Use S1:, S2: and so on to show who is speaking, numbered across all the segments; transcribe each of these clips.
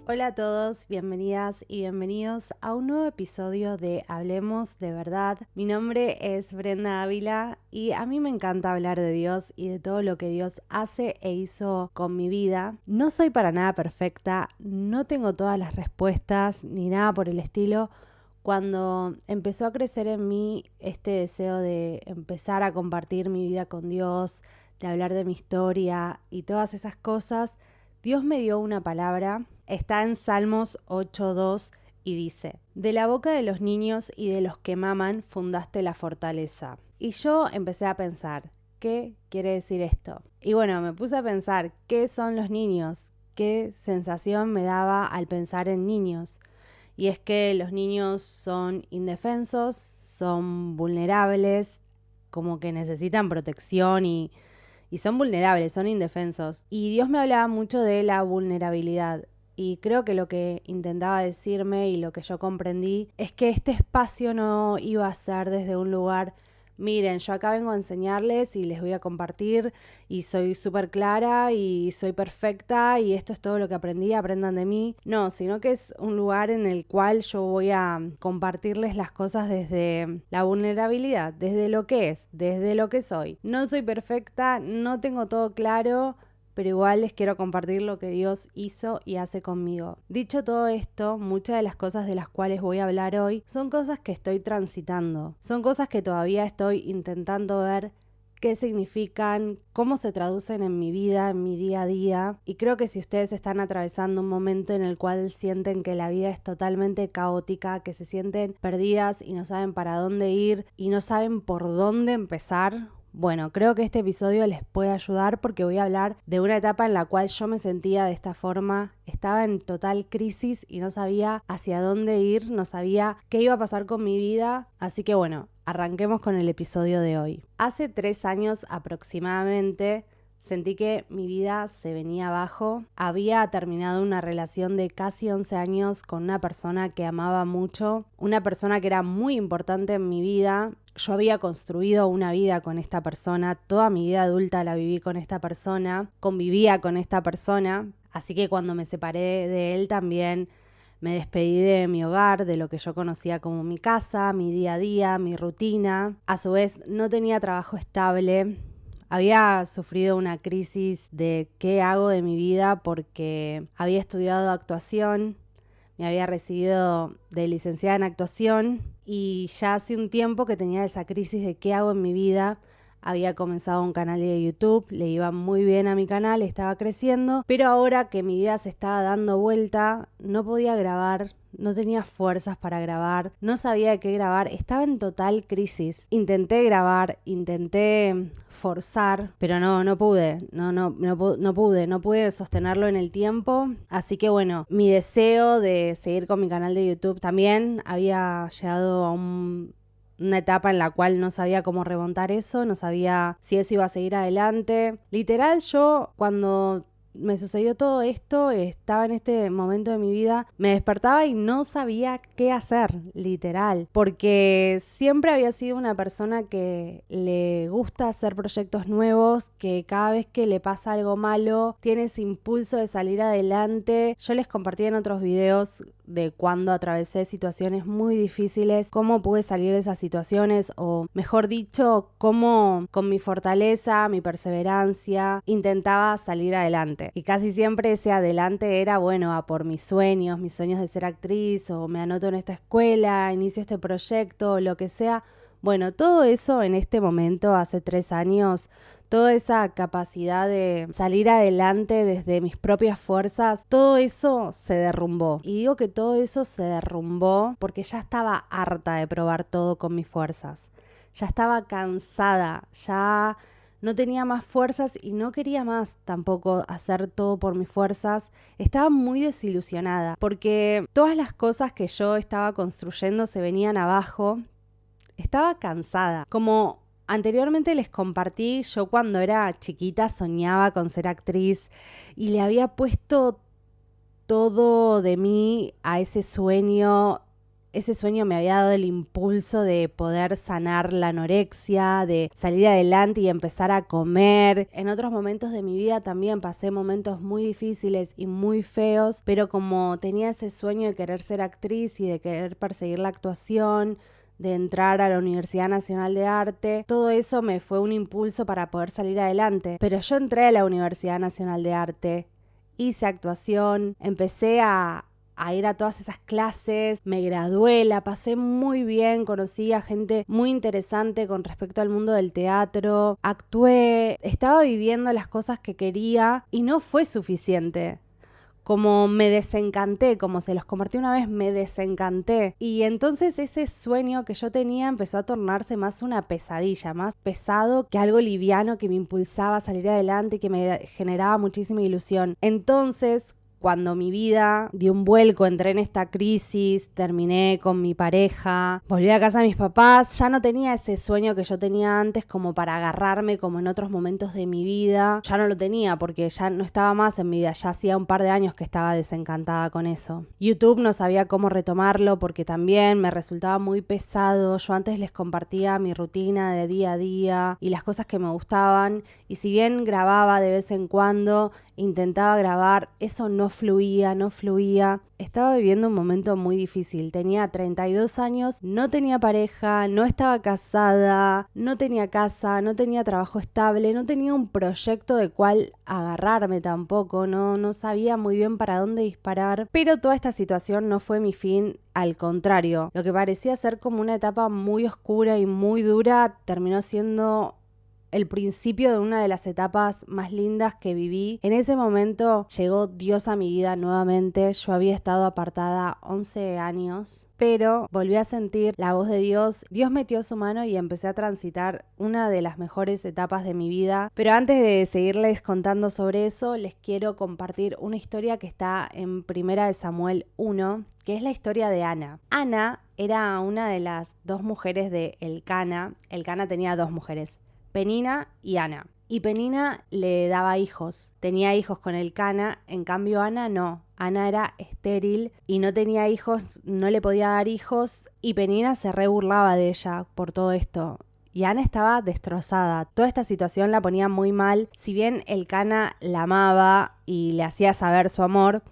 S1: Hola a todos, bienvenidas y bienvenidos a un nuevo episodio de Hablemos de Verdad. Mi nombre es Brenda Ávila y a mí me encanta hablar de Dios y de todo lo que Dios hace e hizo con mi vida. No soy para nada perfecta, no tengo todas las respuestas ni nada por el estilo. Cuando empezó a crecer en mí este deseo de empezar a compartir mi vida con Dios, de hablar de mi historia y todas esas cosas, Dios me dio una palabra. Está en Salmos 8:2 y dice: de la boca de los niños y de los que maman fundaste la fortaleza. Y yo empecé a pensar, ¿qué quiere decir esto? Y bueno, me puse a pensar, ¿qué son los niños? ¿Qué sensación me daba al pensar en niños? Y es que los niños son indefensos, son vulnerables, como que necesitan protección y son vulnerables, son indefensos. Y Dios me hablaba mucho de la vulnerabilidad. Y creo que lo que intentaba decirme y lo que yo comprendí es que este espacio no iba a ser desde un lugar: miren, yo acá vengo a enseñarles y les voy a compartir y soy súper clara y soy perfecta y esto es todo lo que aprendí, aprendan de mí. No, sino que es un lugar en el cual yo voy a compartirles las cosas desde la vulnerabilidad, desde lo que es, desde lo que soy. No soy perfecta, no tengo todo claro, pero igual les quiero compartir lo que Dios hizo y hace conmigo. Dicho todo esto, muchas de las cosas de las cuales voy a hablar hoy son cosas que estoy transitando. Son cosas que todavía estoy intentando ver qué significan, cómo se traducen en mi vida, en mi día a día. Y creo que si ustedes están atravesando un momento en el cual sienten que la vida es totalmente caótica, que se sienten perdidas y no saben para dónde ir y no saben por dónde empezar, bueno, creo que este episodio les puede ayudar porque voy a hablar de una etapa en la cual yo me sentía de esta forma. Estaba en total crisis y no sabía hacia dónde ir, no sabía qué iba a pasar con mi vida. Así que bueno, arranquemos con el episodio de hoy. Hace 3 años aproximadamente sentí que mi vida se venía abajo. Había terminado una relación de casi 11 años con una persona que amaba mucho, una persona que era muy importante en mi vida. Yo había construido una vida con esta persona, toda mi vida adulta la viví con esta persona, convivía con esta persona, así que cuando me separé de él también me despedí de mi hogar, de lo que yo conocía como mi casa, mi día a día, mi rutina. A su vez no tenía trabajo estable. Había sufrido una crisis de qué hago de mi vida porque había estudiado actuación, me había recibido de licenciada en actuación y ya hace un tiempo que tenía esa crisis de qué hago en mi vida. Había comenzado un canal de YouTube, le iba muy bien a mi canal, estaba creciendo, pero ahora que mi vida se estaba dando vuelta, no podía grabar, no tenía fuerzas para grabar, no sabía de qué grabar, estaba en total crisis. Intenté grabar, intenté forzar, pero no pude, no pude sostenerlo en el tiempo. Así que bueno, mi deseo de seguir con mi canal de YouTube también había llegado a una etapa en la cual no sabía cómo remontar eso, no sabía si eso iba a seguir adelante. Literal, yo cuando me sucedió todo esto, estaba en este momento de mi vida, me despertaba y no sabía qué hacer, literal, porque siempre había sido una persona que le gusta hacer proyectos nuevos, que cada vez que le pasa algo malo, tiene ese impulso de salir adelante. Yo les compartí en otros videos de cuando atravesé situaciones muy difíciles, cómo pude salir de esas situaciones, o mejor dicho, cómo con mi fortaleza, mi perseverancia, intentaba salir adelante. Y casi siempre ese adelante era, bueno, a por mis sueños de ser actriz, o me anoto en esta escuela, inicio este proyecto, lo que sea. Bueno, todo eso en este momento, hace 3 años, toda esa capacidad de salir adelante desde mis propias fuerzas, todo eso se derrumbó. Y digo que todo eso se derrumbó porque ya estaba harta de probar todo con mis fuerzas. Ya estaba cansada, ya no tenía más fuerzas y no quería más tampoco hacer todo por mis fuerzas. Estaba muy desilusionada porque todas las cosas que yo estaba construyendo se venían abajo. Estaba cansada. Como anteriormente les compartí, yo cuando era chiquita soñaba con ser actriz y le había puesto todo de mí a ese sueño. ese sueño me había dado el impulso de poder sanar la anorexia, de salir adelante y empezar a comer. En otros momentos de mi vida también pasé momentos muy difíciles y muy feos, pero como tenía ese sueño de querer ser actriz y de querer perseguir la actuación, de entrar a la Universidad Nacional de Arte, todo eso me fue un impulso para poder salir adelante. Pero yo entré a la Universidad Nacional de Arte, hice actuación, empecé a ir a todas esas clases, me gradué, la pasé muy bien, conocí a gente muy interesante con respecto al mundo del teatro, actué, estaba viviendo las cosas que quería y no fue suficiente. Como me desencanté, como se los compartí una vez, me desencanté. Y entonces ese sueño que yo tenía empezó a tornarse más una pesadilla, más pesado que algo liviano que me impulsaba a salir adelante y que me generaba muchísima ilusión. Entonces, cuando mi vida dio un vuelco, entré en esta crisis, terminé con mi pareja, volví a casa de mis papás, ya no tenía ese sueño que yo tenía antes como para agarrarme como en otros momentos de mi vida. Ya no lo tenía porque ya no estaba más en mi vida, ya hacía un par de años que estaba desencantada con eso. YouTube no sabía cómo retomarlo porque también me resultaba muy pesado. Yo antes les compartía mi rutina de día a día y las cosas que me gustaban, y si bien grababa de vez en cuando, intentaba grabar, eso no fluía. Estaba viviendo un momento muy difícil. Tenía 32 años, no tenía pareja, no estaba casada, no tenía casa, no tenía trabajo estable, no tenía un proyecto de cual agarrarme tampoco, no sabía muy bien para dónde disparar. Pero toda esta situación no fue mi fin, al contrario. Lo que parecía ser como una etapa muy oscura y muy dura terminó siendo el principio de una de las etapas más lindas que viví. En ese momento llegó Dios a mi vida nuevamente. Yo había estado apartada 11 años, pero volví a sentir la voz de Dios. Dios metió su mano y empecé a transitar una de las mejores etapas de mi vida. Pero antes de seguirles contando sobre eso, les quiero compartir una historia que está en 1 Samuel 1, que es la historia de Ana. Ana era una de las dos mujeres de Elcana. Elcana tenía dos mujeres, Penina y Ana. Y Penina le daba hijos, tenía hijos con Elcana, en cambio Ana no. Ana era estéril y no tenía hijos, no le podía dar hijos, y Penina se re burlaba de ella por todo esto. Y Ana estaba destrozada. Toda esta situación la ponía muy mal. Si bien Elcana la amaba y le hacía saber su amor,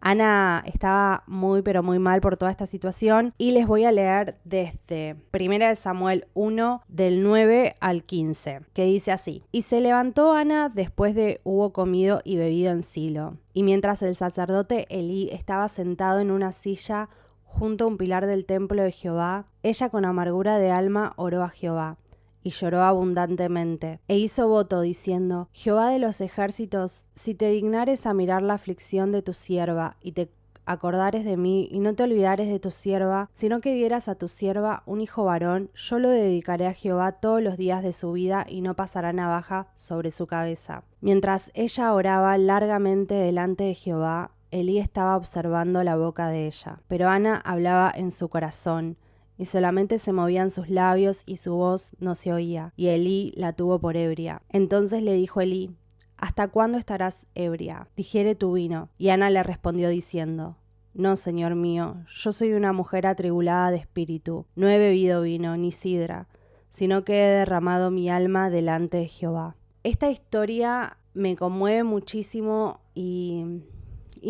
S1: Ana estaba muy pero muy mal por toda esta situación, y les voy a leer desde 1 Samuel 1 del 9 al 15, que dice así: Y se levantó Ana después de hubo comido y bebido en Silo, y mientras el sacerdote Elí estaba sentado en una silla junto a un pilar del templo de Jehová, ella con amargura de alma oró a Jehová. Y lloró abundantemente, e hizo voto diciendo: Jehová de los ejércitos, si te dignares a mirar la aflicción de tu sierva, y te acordares de mí, y no te olvidares de tu sierva, sino que dieras a tu sierva un hijo varón, yo lo dedicaré a Jehová todos los días de su vida, y no pasará navaja sobre su cabeza. Mientras ella oraba largamente delante de Jehová, Elí estaba observando la boca de ella, pero Ana hablaba en su corazón, y solamente se movían sus labios y su voz no se oía, y Elí la tuvo por ebria. Entonces le dijo Elí: ¿Hasta cuándo estarás ebria? Digiere tu vino. Y Ana le respondió diciendo: No, señor mío, yo soy una mujer atribulada de espíritu, no he bebido vino ni sidra, sino que he derramado mi alma delante de Jehová. Esta historia me conmueve muchísimo y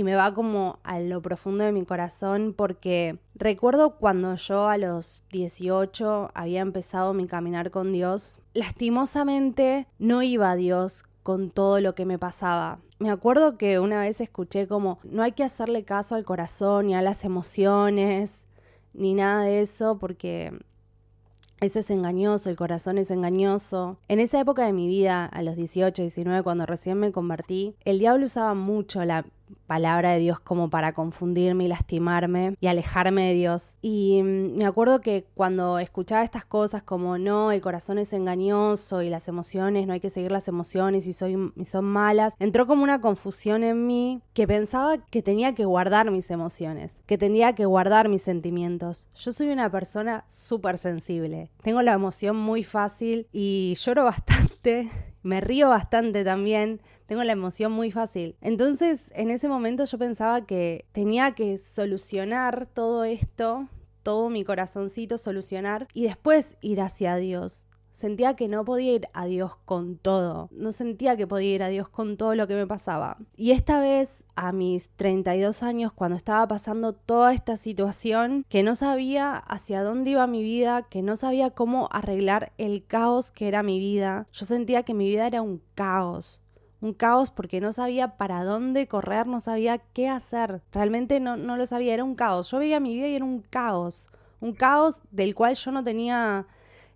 S1: me va como a lo profundo de mi corazón, porque recuerdo cuando yo a los 18 había empezado mi caminar con Dios. Lastimosamente no iba a Dios con todo lo que me pasaba. Me acuerdo que una vez escuché como: no hay que hacerle caso al corazón ni a las emociones ni nada de eso, porque eso es engañoso, el corazón es engañoso. En esa época de mi vida, a los 18, 19, cuando recién me convertí, el diablo usaba mucho la palabra de Dios como para confundirme y lastimarme y alejarme de Dios. Y me acuerdo que cuando escuchaba estas cosas como: no, el corazón es engañoso y las emociones, no hay que seguir las emociones y son malas, entró como una confusión en mí, que pensaba que tenía que guardar mis emociones, que tenía que guardar mis sentimientos. Yo soy una persona súper sensible, tengo la emoción muy fácil y lloro bastante, me río bastante también. Tengo la emoción muy fácil. Entonces, en ese momento yo pensaba que tenía que solucionar todo esto todo mi corazoncito, solucionar y después ir hacia Dios. Sentía que no podía ir a Dios con todo. No sentía que podía ir a Dios con todo lo que me pasaba. Y esta vez, a mis 32 años, cuando estaba pasando toda esta situación, que no sabía hacia dónde iba mi vida, que no sabía cómo arreglar el caos que era mi vida, yo sentía que mi vida era un caos. Un caos porque no sabía para dónde correr, no sabía qué hacer. Realmente no lo sabía, era un caos. Yo veía mi vida y era un caos. Un caos del cual yo no tenía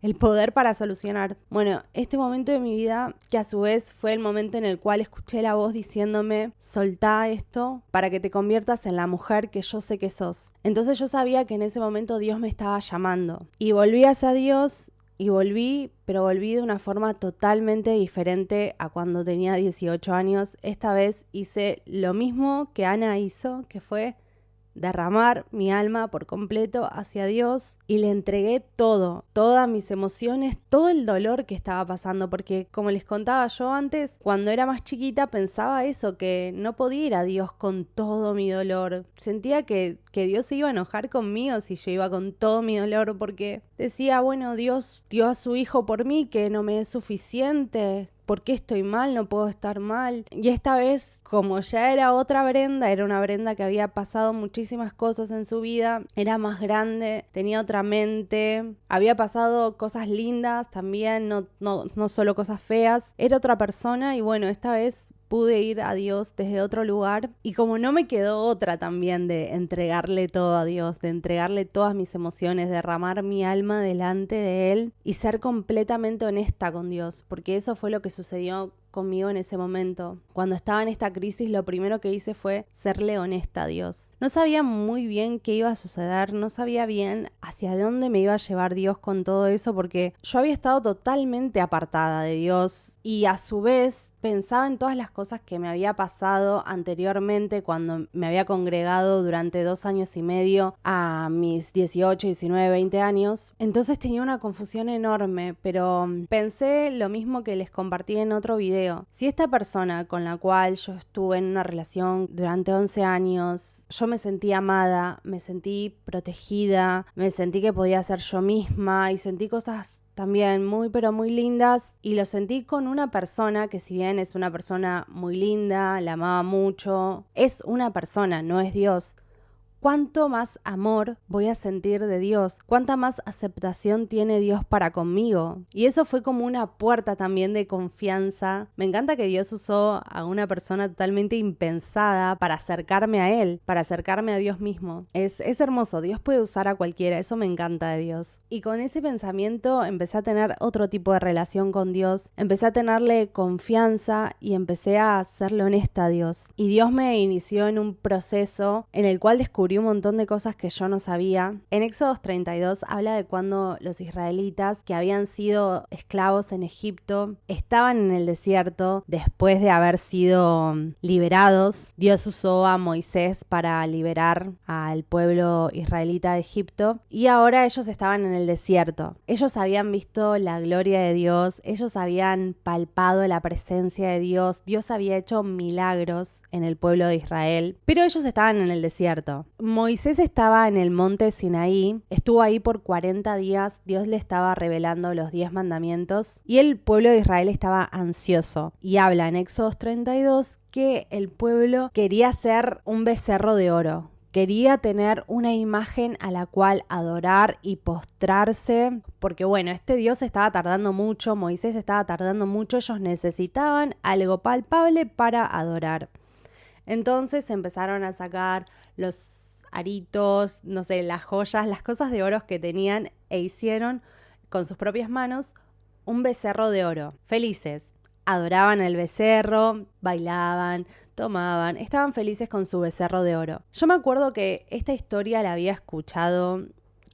S1: el poder para solucionar. Bueno, este momento de mi vida, que a su vez fue el momento en el cual escuché la voz diciéndome, soltá esto para que te conviertas en la mujer que yo sé que sos. Entonces yo sabía que en ese momento Dios me estaba llamando. Y volví hacia Dios. Y volví, pero volví de una forma totalmente diferente a cuando tenía 18 años. Esta vez hice lo mismo que Ana hizo, que fue derramar mi alma por completo hacia Dios y le entregué todo, todas mis emociones, todo el dolor que estaba pasando, porque como les contaba yo antes, cuando era más chiquita pensaba eso, que no podía ir a Dios con todo mi dolor. Sentía que Dios se iba a enojar conmigo si yo iba con todo mi dolor, porque decía, bueno, Dios dio a su hijo por mí, que no me es suficiente. ¿Por qué estoy mal? No puedo estar mal. Y esta vez, como ya era otra Brenda, era una Brenda que había pasado muchísimas cosas en su vida, era más grande, tenía otra mente, había pasado cosas lindas también, no solo cosas feas, era otra persona y bueno, esta vez pude ir a Dios desde otro lugar y como no me quedó otra también de entregarle todo a Dios, de entregarle todas mis emociones, derramar mi alma delante de Él y ser completamente honesta con Dios, porque eso fue lo que sucedió conmigo en ese momento. Cuando estaba en esta crisis, lo primero que hice fue serle honesta a Dios. No sabía muy bien qué iba a suceder, no sabía bien hacia dónde me iba a llevar Dios con todo eso, porque yo había estado totalmente apartada de Dios y a su vez pensaba en todas las cosas que me había pasado anteriormente cuando me había congregado durante 2 años y medio a mis 18, 19, 20 años. Entonces tenía una confusión enorme, pero pensé lo mismo que les compartí en otro video. Si esta persona con la cual yo estuve en una relación durante 11 años, yo me sentí amada, me sentí protegida, me sentí que podía ser yo misma y sentí cosas también muy pero muy lindas y lo sentí con una persona que si bien es una persona muy linda, la amaba mucho, es una persona, no es Dios. ¿Cuánto más amor voy a sentir de Dios? ¿Cuánta más aceptación tiene Dios para conmigo? Y eso fue como una puerta también de confianza. Me encanta que Dios usó a una persona totalmente impensada para acercarme a Él, para acercarme a Dios mismo. Es hermoso, Dios puede usar a cualquiera, eso me encanta de Dios. Y con ese pensamiento empecé a tener otro tipo de relación con Dios, empecé a tenerle confianza y empecé a serle honesta a Dios. Y Dios me inició en un proceso en el cual descubrí un montón de cosas que yo no sabía. En Éxodo 32 habla de cuando los israelitas que habían sido esclavos en Egipto estaban en el desierto después de haber sido liberados. Dios usó a Moisés para liberar al pueblo israelita de Egipto y ahora ellos estaban en el desierto. Ellos habían visto la gloria de Dios, ellos habían palpado la presencia de Dios, Dios había hecho milagros en el pueblo de Israel, pero ellos estaban en el desierto. Moisés estaba en el monte Sinaí, estuvo ahí por 40 días, Dios le estaba revelando los 10 mandamientos y el pueblo de Israel estaba ansioso. Y habla en Éxodo 32 que el pueblo quería hacer un becerro de oro. Quería tener una imagen a la cual adorar y postrarse, porque bueno, este Dios estaba tardando mucho, Moisés estaba tardando mucho, ellos necesitaban algo palpable para adorar. Entonces empezaron a sacar los aritos, no sé, las joyas, las cosas de oro que tenían e hicieron con sus propias manos un becerro de oro. Felices, adoraban al becerro, bailaban, tomaban, estaban felices con su becerro de oro. Yo me acuerdo que esta historia la había escuchado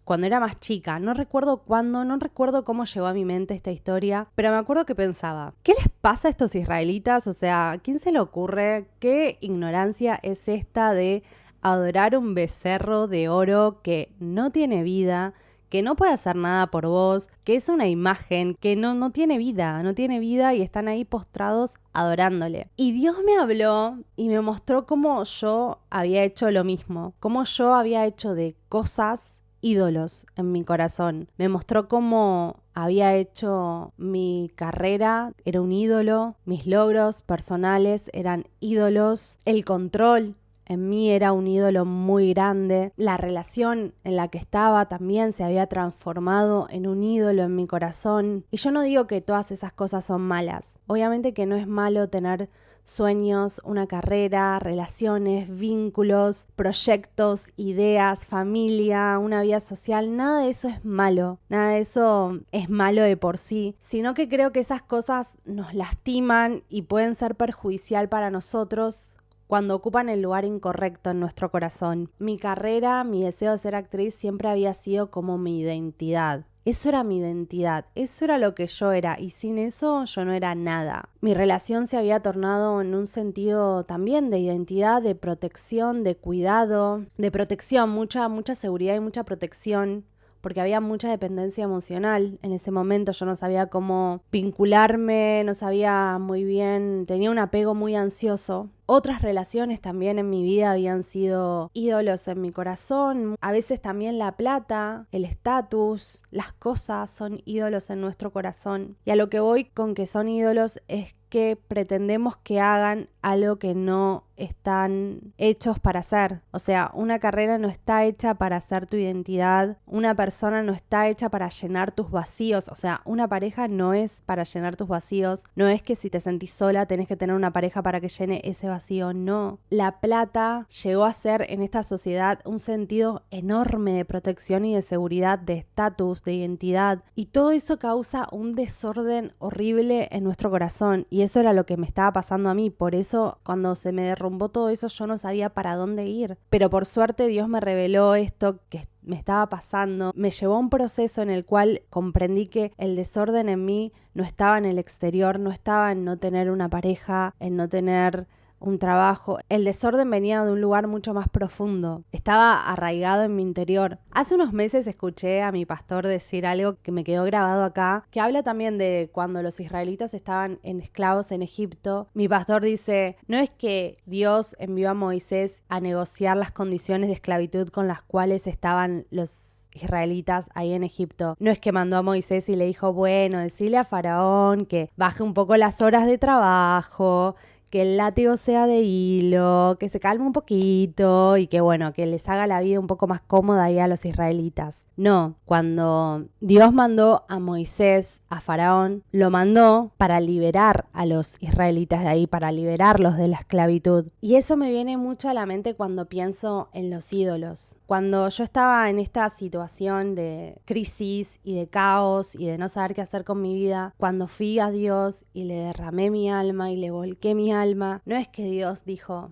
S1: cuando era más chica, no recuerdo cuándo, no recuerdo cómo llegó a mi mente esta historia, pero me acuerdo que pensaba, ¿qué les pasa a estos israelitas? O sea, ¿a quién se le ocurre? ¿Qué ignorancia es esta de adorar un becerro de oro que no tiene vida, que no puede hacer nada por vos, que es una imagen que no tiene vida y están ahí postrados adorándole? Y Dios me habló y me mostró cómo yo había hecho lo mismo, cómo yo había hecho de cosas ídolos en mi corazón. Me mostró cómo había hecho mi carrera, era un ídolo, mis logros personales eran ídolos, el control en mí era un ídolo muy grande, la relación en la que estaba también se había transformado en un ídolo en mi corazón. Y yo no digo que todas esas cosas son malas, obviamente que no es malo tener sueños, una carrera, relaciones, vínculos, proyectos, ideas, familia, una vida social, nada de eso es malo, nada de eso es malo de por sí, sino que creo que esas cosas nos lastiman y pueden ser perjudicial para nosotros cuando ocupan el lugar incorrecto en nuestro corazón. Mi carrera, mi deseo de ser actriz siempre había sido como mi identidad. Eso era mi identidad, eso era lo que yo era y sin eso yo no era nada. Mi relación se había tornado en un sentido también de identidad, de protección, de cuidado, de protección, mucha seguridad y mucha protección, porque había mucha dependencia emocional en ese momento. Yo no sabía cómo vincularme, no sabía muy bien, tenía un apego muy ansioso. Otras relaciones también en mi vida habían sido ídolos en mi corazón. A veces también la plata, el estatus, las cosas son ídolos en nuestro corazón. Y a lo que voy con que son ídolos es que pretendemos que hagan algo que no están hechos para hacer. O sea, una carrera no está hecha para hacer tu identidad, una persona no está hecha para llenar tus vacíos, o sea, una pareja no es para llenar tus vacíos, no es que si te sentís sola tenés que tener una pareja para que llene ese vacío, no. La plata llegó a ser en esta sociedad un sentido enorme de protección y de seguridad, de estatus, de identidad, y todo eso causa un desorden horrible en nuestro corazón, y eso era lo que me estaba pasando a mí. Por eso cuando se me derrumbó todo eso yo no sabía para dónde ir, pero por suerte Dios me reveló esto que me estaba pasando, me llevó a un proceso en el cual comprendí que el desorden en mí no estaba en el exterior, no estaba en no tener una pareja, en no tener un trabajo. El desorden venía de un lugar mucho más profundo. Estaba arraigado en mi interior. Hace unos meses escuché a mi pastor decir algo que me quedó grabado acá, que habla también de cuando los israelitas estaban esclavos en Egipto. Mi pastor dice, no es que Dios envió a Moisés a negociar las condiciones de esclavitud con las cuales estaban los israelitas ahí en Egipto. No es que mandó a Moisés y le dijo, bueno, decile a Faraón que baje un poco las horas de trabajo, que el látigo sea de hilo, que se calme un poquito y que bueno, que les haga la vida un poco más cómoda ahí a los israelitas. No, cuando Dios mandó a Moisés a Faraón, lo mandó para liberar a los israelitas de ahí, para liberarlos de la esclavitud. Y eso me viene mucho a la mente cuando pienso en los ídolos. Cuando yo estaba en esta situación de crisis y de caos y de no saber qué hacer con mi vida, cuando fui a Dios y le derramé mi alma y le volqué mi alma, no es que Dios dijo,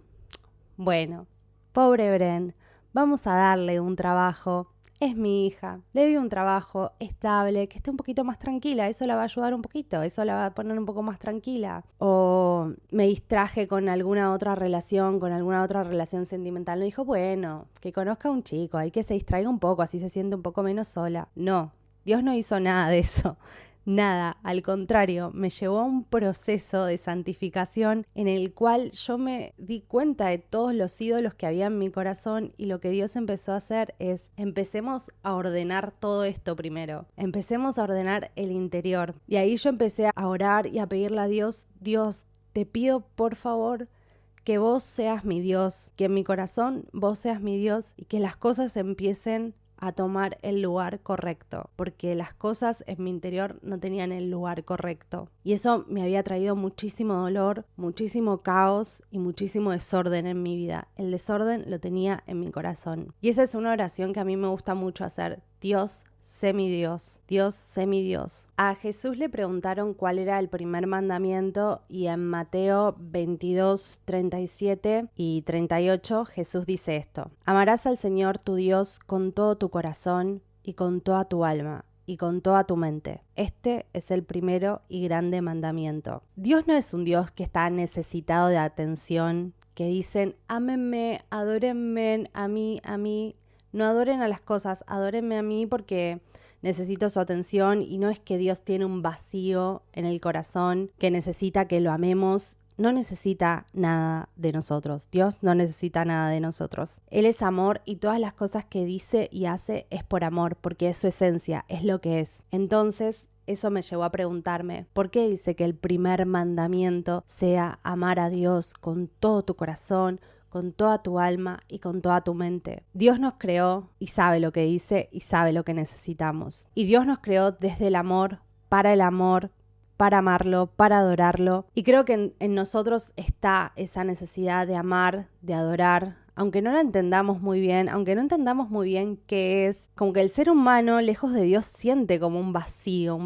S1: bueno, pobre Bren, vamos a darle un trabajo. Es mi hija, le di un trabajo estable, que esté un poquito más tranquila, eso la va a ayudar un poquito, eso la va a poner un poco más tranquila. O me distraje con alguna otra relación sentimental. No dijo, bueno, que conozca a un chico, hay que se distraiga un poco, así se siente un poco menos sola. No, Dios no hizo nada de eso. Nada, al contrario, me llevó a un proceso de santificación en el cual yo me di cuenta de todos los ídolos que había en mi corazón y lo que Dios empezó a hacer es, empecemos a ordenar todo esto primero, empecemos a ordenar el interior. Y ahí yo empecé a orar y a pedirle a Dios, Dios, te pido por favor que vos seas mi Dios, que en mi corazón vos seas mi Dios y que las cosas empiecen a tomar el lugar correcto, porque las cosas en mi interior no tenían el lugar correcto. Y eso me había traído muchísimo dolor, muchísimo caos y muchísimo desorden en mi vida. El desorden lo tenía en mi corazón. Y esa es una oración que a mí me gusta mucho hacer. Dios, sé mi Dios. Dios, sé mi Dios. A Jesús le preguntaron cuál era el primer mandamiento y en Mateo 22, 37 y 38 Jesús dice esto. Amarás al Señor tu Dios con todo tu corazón y con toda tu alma y con toda tu mente. Este es el primero y grande mandamiento. Dios no es un Dios que está necesitado de atención, que dicen, ámenme, adórenme a mí. No adoren a las cosas, adórenme a mí porque necesito su atención y no es que Dios tiene un vacío en el corazón que necesita que lo amemos. no necesita nada de nosotros. Dios no necesita nada de nosotros. Él es amor y todas las cosas que dice y hace es por amor, porque es su esencia, es lo que es. Entonces, eso me llevó a preguntarme, ¿por qué dice que el primer mandamiento sea amar a Dios con todo tu corazón, con toda tu alma y con toda tu mente? Dios nos creó y sabe lo que dice y sabe lo que necesitamos. Y Dios nos creó desde el amor, para amarlo, para adorarlo. Y creo que en nosotros está esa necesidad de amar, de adorar, aunque no la entendamos muy bien, aunque no entendamos muy bien qué es, como que el ser humano lejos de Dios siente como un vacío,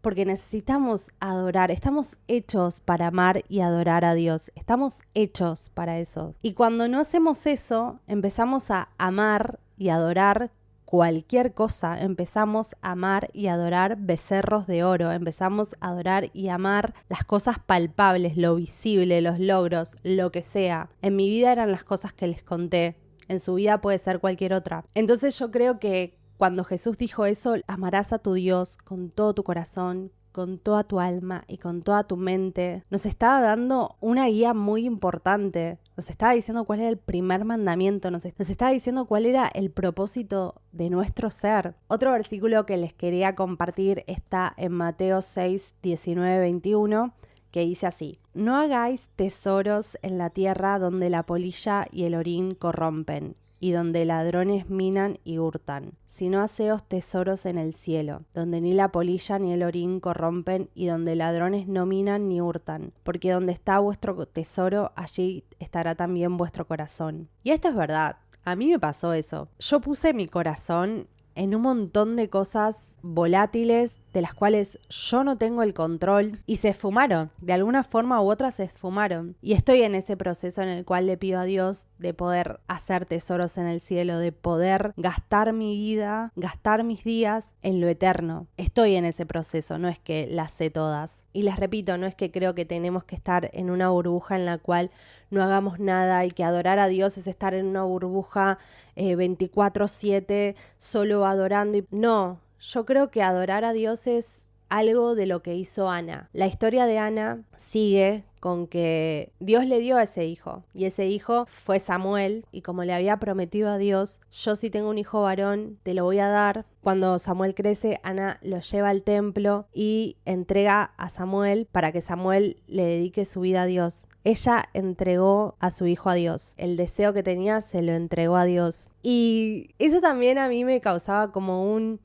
S1: porque necesitamos adorar, estamos hechos para amar y adorar a Dios, estamos hechos para eso. Y cuando no hacemos eso, empezamos a amar y adorar cualquier cosa, empezamos a amar y adorar becerros de oro, empezamos a adorar y amar las cosas palpables, lo visible, los logros, lo que sea. En mi vida eran las cosas que les conté, en su vida puede ser cualquier otra. Entonces yo creo que cuando Jesús dijo eso, amarás a tu Dios con todo tu corazón, con toda tu alma y con toda tu mente, nos estaba dando una guía muy importante. Nos estaba diciendo cuál era el primer mandamiento, nos estaba diciendo cuál era el propósito de nuestro ser. Otro versículo que les quería compartir está en Mateo 6, 19, 21, que dice así: no hagáis tesoros en la tierra donde la polilla y el orín corrompen, y donde ladrones minan y hurtan, sino haceos tesoros en el cielo, donde ni la polilla ni el orín corrompen, y donde ladrones no minan ni hurtan, porque donde está vuestro tesoro, allí estará también vuestro corazón. Y esto es verdad, a mí me pasó eso. Yo puse mi corazón en un montón de cosas volátiles de las cuales yo no tengo el control y se esfumaron, de alguna forma u otra se esfumaron. Y estoy en ese proceso en el cual le pido a Dios de poder hacer tesoros en el cielo, de poder gastar mi vida, gastar mis días en lo eterno. Estoy en ese proceso, no es que las sé todas. Y les repito, no es que creo que tenemos que estar en una burbuja en la cual no hagamos nada y que adorar a Dios es estar en una burbuja 24/7 solo adorando. No, yo creo que adorar a Dios es algo de lo que hizo Ana. La historia de Ana sigue con que Dios le dio a ese hijo y ese hijo fue Samuel, y como le había prometido a Dios, yo si tengo un hijo varón te lo voy a dar. Cuando Samuel crece, Ana lo lleva al templo y entrega a Samuel para que Samuel le dedique su vida a Dios. Ella entregó a su hijo a Dios. El deseo que tenía se lo entregó a Dios. Y eso también a mí me causaba como un: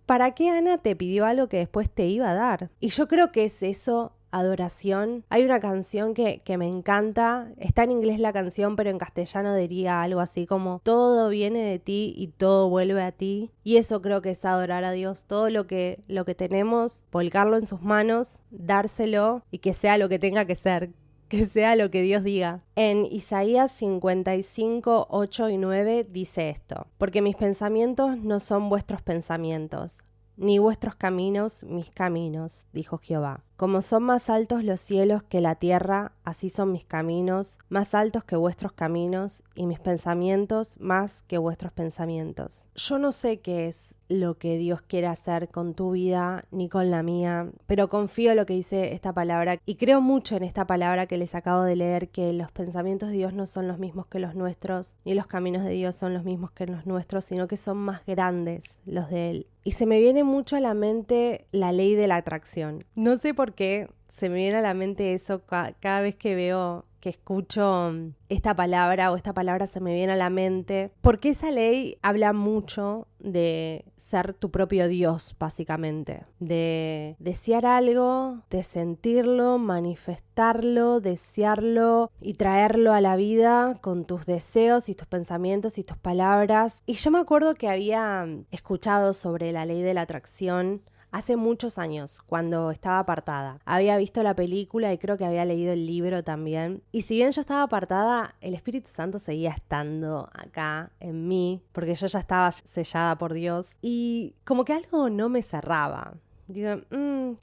S1: ¿para qué Ana te pidió algo que después te iba a dar? Y yo creo que es eso, adoración. Hay una canción que me encanta, está en inglés la canción, pero en castellano diría algo así como: todo viene de ti y todo vuelve a ti. Y eso creo que es adorar a Dios. Todo lo que tenemos, volcarlo en sus manos, dárselo y que sea lo que tenga que ser. Que sea lo que Dios diga. En Isaías 55, 8 y 9 dice esto: porque mis pensamientos no son vuestros pensamientos, ni vuestros caminos mis caminos, dijo Jehová. Como son más altos los cielos que la tierra, así son mis caminos, más altos que vuestros caminos, y mis pensamientos más que vuestros pensamientos. Yo no sé qué es lo que Dios quiere hacer con tu vida ni con la mía, pero confío en lo que dice esta palabra y creo mucho en esta palabra que les acabo de leer, que los pensamientos de Dios no son los mismos que los nuestros, ni los caminos de Dios son los mismos que los nuestros, sino que son más grandes los de Él. Y se me viene mucho a la mente la ley de la atracción. No sé por qué se me viene a la mente eso cada vez que escucho esta palabra, o esta palabra se me viene a la mente, porque esa ley habla mucho de ser tu propio Dios, básicamente, de desear algo, de sentirlo, manifestarlo, desearlo y traerlo a la vida con tus deseos y tus pensamientos y tus palabras. Y yo me acuerdo que había escuchado sobre la ley de la atracción hace muchos años, cuando estaba apartada. Había visto la película y creo que había leído el libro también. Y si bien yo estaba apartada, el Espíritu Santo seguía estando acá en mí, porque yo ya estaba sellada por Dios. Y como que algo no me cerraba. Digo,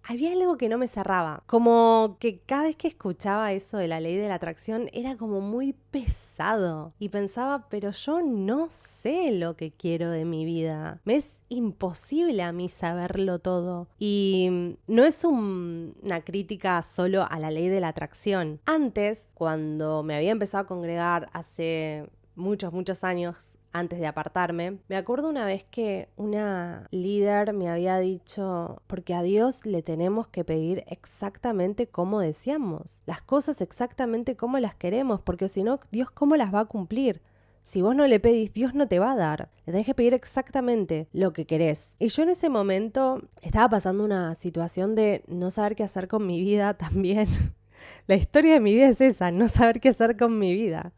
S1: había algo que no me cerraba. Como que cada vez que escuchaba eso de la ley de la atracción era como muy pesado. Y pensaba, pero yo no sé lo que quiero de mi vida. Me es imposible a mí saberlo todo. Y no es una crítica solo a la ley de la atracción. Antes, cuando me había empezado a congregar hace muchos años, antes de apartarme, me acuerdo una vez que una líder me había dicho, porque a Dios le tenemos que pedir exactamente como deseamos, las cosas exactamente como las queremos, porque si no, Dios cómo las va a cumplir. Si vos no le pedís, Dios no te va a dar. Le tenés que pedir exactamente lo que querés. Y yo en ese momento estaba pasando una situación de no saber qué hacer con mi vida también. La historia de mi vida es esa, no saber qué hacer con mi vida.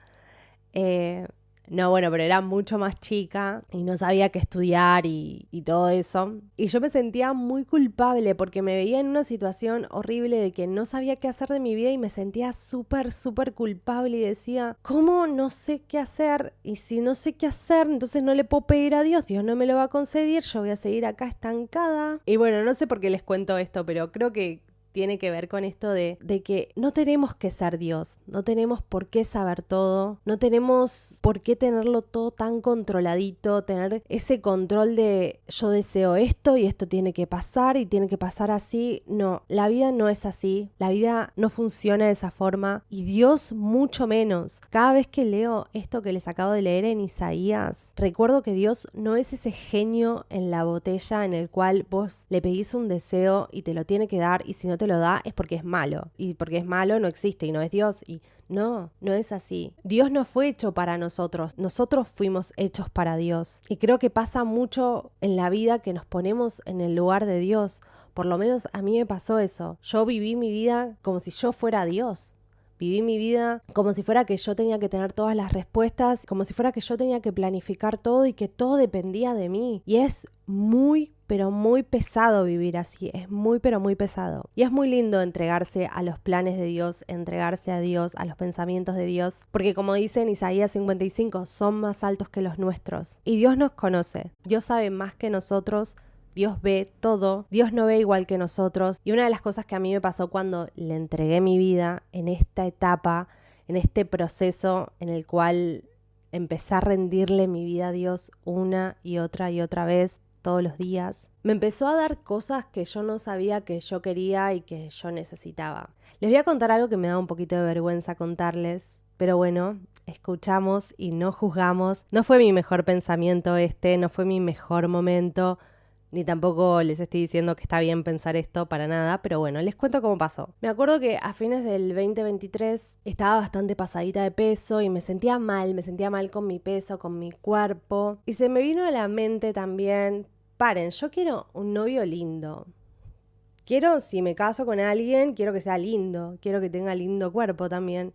S1: No, bueno, pero era mucho más chica y no sabía qué estudiar y todo eso. Y yo me sentía muy culpable porque me veía en una situación horrible de que no sabía qué hacer de mi vida y me sentía súper culpable y decía, ¿cómo no sé qué hacer? Y si no sé qué hacer, entonces no le puedo pedir a Dios, Dios no me lo va a conceder, yo voy a seguir acá estancada. Y bueno, no sé por qué les cuento esto, pero creo que tiene que ver con esto de que no tenemos que ser Dios, no tenemos por qué saber todo, no tenemos por qué tenerlo todo tan controladito, tener ese control de yo deseo esto y esto tiene que pasar y tiene que pasar así. No, la vida no es así, la vida no funciona de esa forma y Dios mucho menos. Cada vez que leo esto que les acabo de leer en Isaías, recuerdo que Dios no es ese genio en la botella en el cual vos le pedís un deseo y te lo tiene que dar y si no te lo da es porque es malo y porque es malo no existe y no es Dios y no es así. Dios no fue hecho para nosotros fuimos hechos para Dios y creo que pasa mucho en la vida que nos ponemos en el lugar de Dios. Por lo menos a mí me pasó eso. Yo viví mi vida como si yo fuera Dios. Viví mi vida como si fuera que yo tenía que tener todas las respuestas, como si fuera que yo tenía que planificar todo y que todo dependía de mí. Y es muy pesado vivir así, es muy pesado. Y es muy lindo entregarse a los planes de Dios, entregarse a Dios, a los pensamientos de Dios, porque como dice en Isaías 55, son más altos que los nuestros. Y Dios nos conoce, Dios sabe más que nosotros, Dios ve todo, Dios no ve igual que nosotros. Y una de las cosas que a mí me pasó cuando le entregué mi vida en esta etapa, en este proceso en el cual empecé a rendirle mi vida a Dios una y otra vez, todos los días, me empezó a dar cosas que yo no sabía que yo quería y que yo necesitaba. Les voy a contar algo que me da un poquito de vergüenza contarles, pero bueno, escuchamos y no juzgamos. No fue mi mejor pensamiento no fue mi mejor momento, ni tampoco les estoy diciendo que está bien pensar esto para nada, pero bueno, les cuento cómo pasó. Me acuerdo que a fines del 2023 estaba bastante pasadita de peso y me sentía mal con mi peso, con mi cuerpo. Y se me vino a la mente también, paren, yo quiero un novio lindo. Quiero, si me caso con alguien, quiero que sea lindo, quiero que tenga lindo cuerpo también.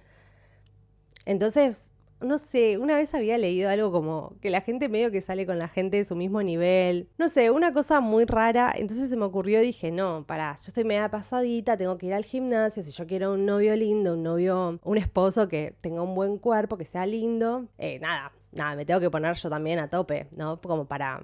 S1: Entonces, no sé, una vez había leído algo como que la gente medio que sale con la gente de su mismo nivel. No sé, una cosa muy rara. Entonces se me ocurrió y dije, no, pará, yo estoy media pasadita, tengo que ir al gimnasio. Si yo quiero un novio lindo, un esposo que tenga un buen cuerpo, que sea lindo, nada, me tengo que poner yo también a tope, ¿no? Como para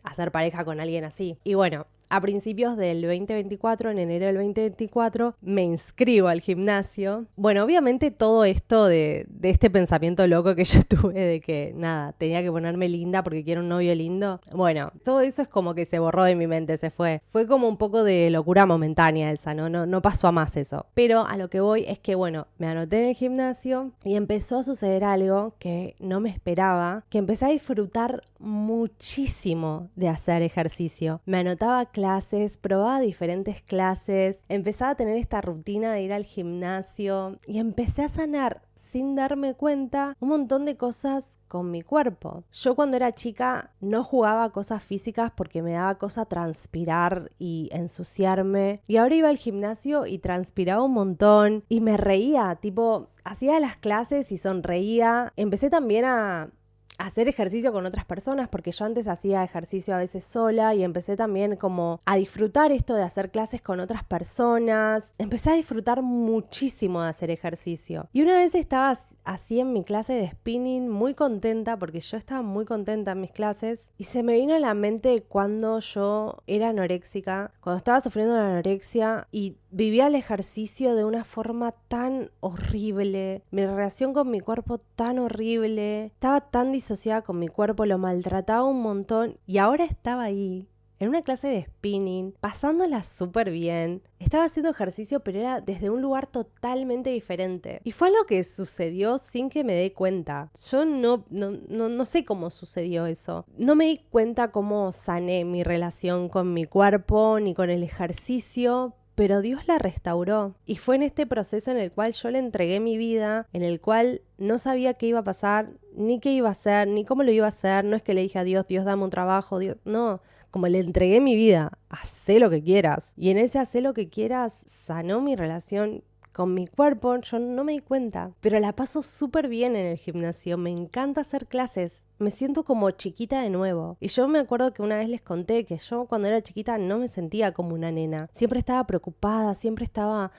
S1: hacer pareja con alguien así. Y bueno, a principios del 2024, en enero del 2024, me inscribo al gimnasio. Bueno, obviamente todo esto de este pensamiento loco que yo tuve de que, nada, tenía que ponerme linda porque quiero un novio lindo. Bueno, todo eso es como que se borró de mi mente, se fue. Fue como un poco de locura momentánea esa, no pasó a más eso. Pero a lo que voy es que, bueno, me anoté en el gimnasio y empezó a suceder algo que no me esperaba, que empecé a disfrutar muchísimo de hacer ejercicio. Me anotaba clases, probaba diferentes clases, empezaba a tener esta rutina de ir al gimnasio y empecé a sanar sin darme cuenta un montón de cosas con mi cuerpo. Yo cuando era chica no jugaba a cosas físicas porque me daba cosa transpirar y ensuciarme, y ahora iba al gimnasio y transpiraba un montón y me reía, tipo, hacía las clases y sonreía. Empecé también a hacer ejercicio con otras personas, porque yo antes hacía ejercicio a veces sola y empecé también como a disfrutar esto de hacer clases con otras personas. Empecé a disfrutar muchísimo de hacer ejercicio. Y una vez estaba así en mi clase de spinning, muy contenta, porque yo estaba muy contenta en mis clases, y se me vino a la mente cuando yo era anoréxica, cuando estaba sufriendo la anorexia y vivía el ejercicio de una forma tan horrible, mi relación con mi cuerpo tan horrible, estaba tan disociada con mi cuerpo, lo maltrataba un montón, y ahora estaba ahí en una clase de spinning, pasándola súper bien. Estaba haciendo ejercicio, pero era desde un lugar totalmente diferente. Y fue algo que sucedió sin que me dé cuenta. Yo no sé cómo sucedió eso. No me di cuenta cómo sané mi relación con mi cuerpo ni con el ejercicio, pero Dios la restauró. Y fue en este proceso en el cual yo le entregué mi vida, en el cual no sabía qué iba a pasar, ni qué iba a hacer, ni cómo lo iba a hacer. No es que le dije a Dios, Dios dame un trabajo, Dios, no. Como le entregué mi vida, hacé lo que quieras. Y en ese hacé lo que quieras sanó mi relación con mi cuerpo. Yo no me di cuenta, pero la paso súper bien en el gimnasio. Me encanta hacer clases. Me siento como chiquita de nuevo. Y yo me acuerdo que una vez les conté que yo cuando era chiquita no me sentía como una nena. Siempre estaba preocupada, siempre estaba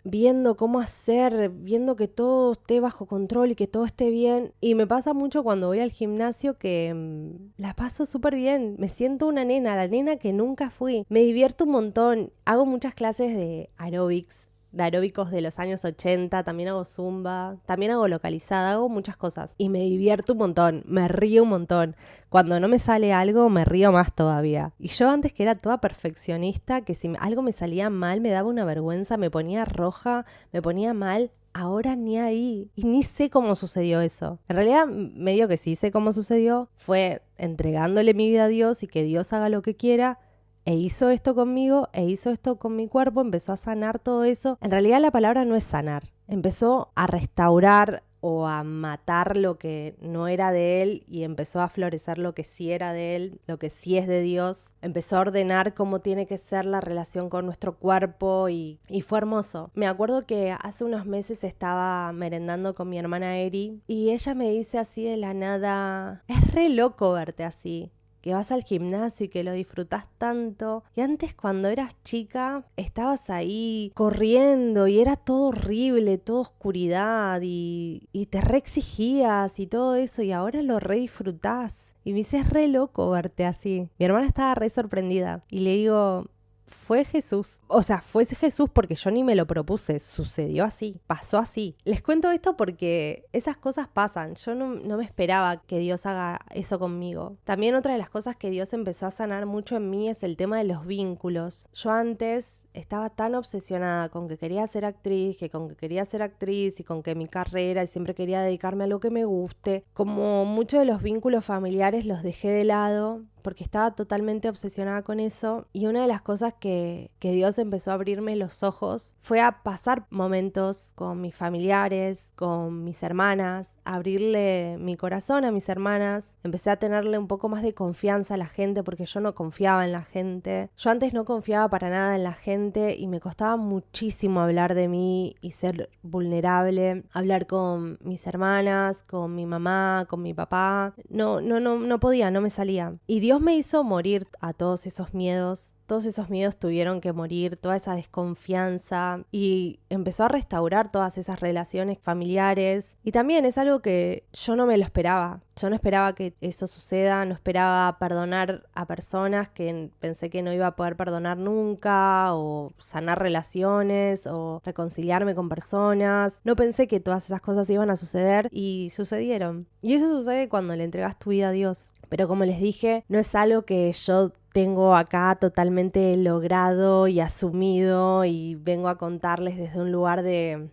S1: viendo cómo hacer, viendo que todo esté bajo control y que todo esté bien. Y me pasa mucho cuando voy al gimnasio que la paso súper bien. Me siento una nena, la nena que nunca fui. Me divierto un montón. Hago muchas clases de aeróbics, de aeróbicos de los años 80, también hago zumba, también hago localizada, hago muchas cosas. Y me divierto un montón, me río un montón. Cuando no me sale algo, me río más todavía. Y yo antes que era toda perfeccionista, que si algo me salía mal, me daba una vergüenza, me ponía roja, me ponía mal. Ahora ni ahí. Y ni sé cómo sucedió eso. En realidad, medio que sí sé cómo sucedió. Fue entregándole mi vida a Dios y que Dios haga lo que quiera. E hizo esto conmigo, e hizo esto con mi cuerpo, empezó a sanar todo eso. En realidad la palabra no es sanar. Empezó a restaurar o a matar lo que no era de él y empezó a florecer lo que sí era de él, lo que sí es de Dios. Empezó a ordenar cómo tiene que ser la relación con nuestro cuerpo y fue hermoso. Me acuerdo que hace unos meses estaba merendando con mi hermana Eri y ella me dice así de la nada, es re loco verte así, que vas al gimnasio y que lo disfrutás tanto. Y antes cuando eras chica estabas ahí corriendo y era todo horrible, toda oscuridad y te re exigías y todo eso y ahora lo re disfrutás. Y me dice, es re loco verte así. Mi hermana estaba re sorprendida y le digo, fue Jesús. O sea, fue Jesús porque yo ni me lo propuse. Sucedió así, pasó así. Les cuento esto porque esas cosas pasan. Yo no me esperaba que Dios haga eso conmigo. También otra de las cosas que Dios empezó a sanar mucho en mí es el tema de los vínculos. Yo antes estaba tan obsesionada con que quería ser actriz, y con que mi carrera y siempre quería dedicarme a lo que me guste. Como muchos de los vínculos familiares los dejé de lado porque estaba totalmente obsesionada con eso. Y una de las cosas que Dios empezó a abrirme los ojos fue a pasar momentos con mis familiares, con mis hermanas, a abrirle mi corazón a mis hermanas. Empecé a tenerle un poco más de confianza a la gente porque yo no confiaba en la gente. Yo antes no confiaba para nada en la gente y me costaba muchísimo hablar de mí y ser vulnerable, hablar con mis hermanas, con mi mamá, con mi papá. No podía, no me salía. Y Dios me hizo morir a todos esos miedos. Todos esos miedos tuvieron que morir, toda esa desconfianza y empezó a restaurar todas esas relaciones familiares. Y también es algo que yo no me lo esperaba. Yo no esperaba que eso suceda, no esperaba perdonar a personas que pensé que no iba a poder perdonar nunca, o sanar relaciones, o reconciliarme con personas. No pensé que todas esas cosas iban a suceder y sucedieron. Y eso sucede cuando le entregas tu vida a Dios. Pero como les dije, no es algo que yo tengo acá totalmente logrado y asumido y vengo a contarles desde un lugar de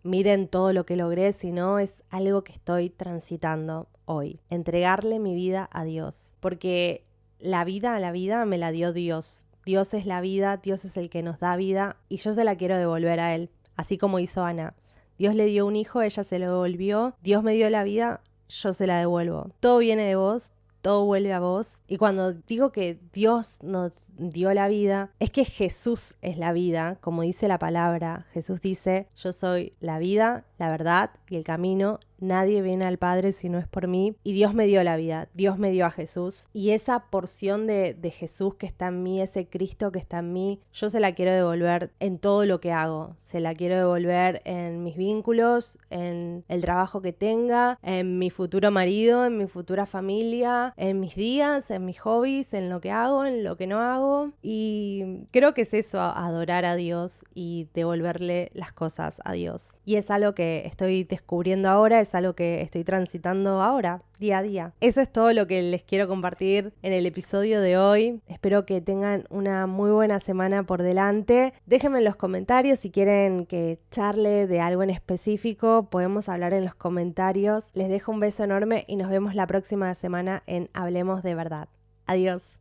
S1: miren todo lo que logré, sino es algo que estoy transitando hoy. Entregarle mi vida a Dios. Porque la vida me la dio Dios. Dios es la vida, Dios es el que nos da vida y yo se la quiero devolver a Él, así como hizo Ana. Dios le dio un hijo, ella se lo devolvió. Dios me dio la vida, yo se la devuelvo. Todo viene de vos. todo vuelve a vos. Y cuando digo que Dios nos dio la vida, es que Jesús es la vida, como dice la palabra. Jesús dice, yo soy la vida, la verdad y el camino. Nadie viene al Padre si no es por mí. Y Dios me dio la vida, Dios me dio a Jesús. Y esa porción de Jesús que está en mí, ese Cristo que está en mí, yo se la quiero devolver en todo lo que hago. Se la quiero devolver en mis vínculos, en el trabajo que tenga, en mi futuro marido, en mi futura familia, en mis días, en mis hobbies, en lo que hago, en lo que no hago. Y creo que es eso, adorar a Dios y devolverle las cosas a Dios. Y es algo que estoy descubriendo ahora, es algo que estoy transitando ahora, día a día. Eso es todo lo que les quiero compartir en el episodio de hoy. Espero que tengan una muy buena semana por delante. Déjenme en los comentarios si quieren que charle de algo en específico. Podemos hablar en los comentarios. Les dejo un beso enorme y nos vemos la próxima semana en Hablemos de Verdad. Adiós.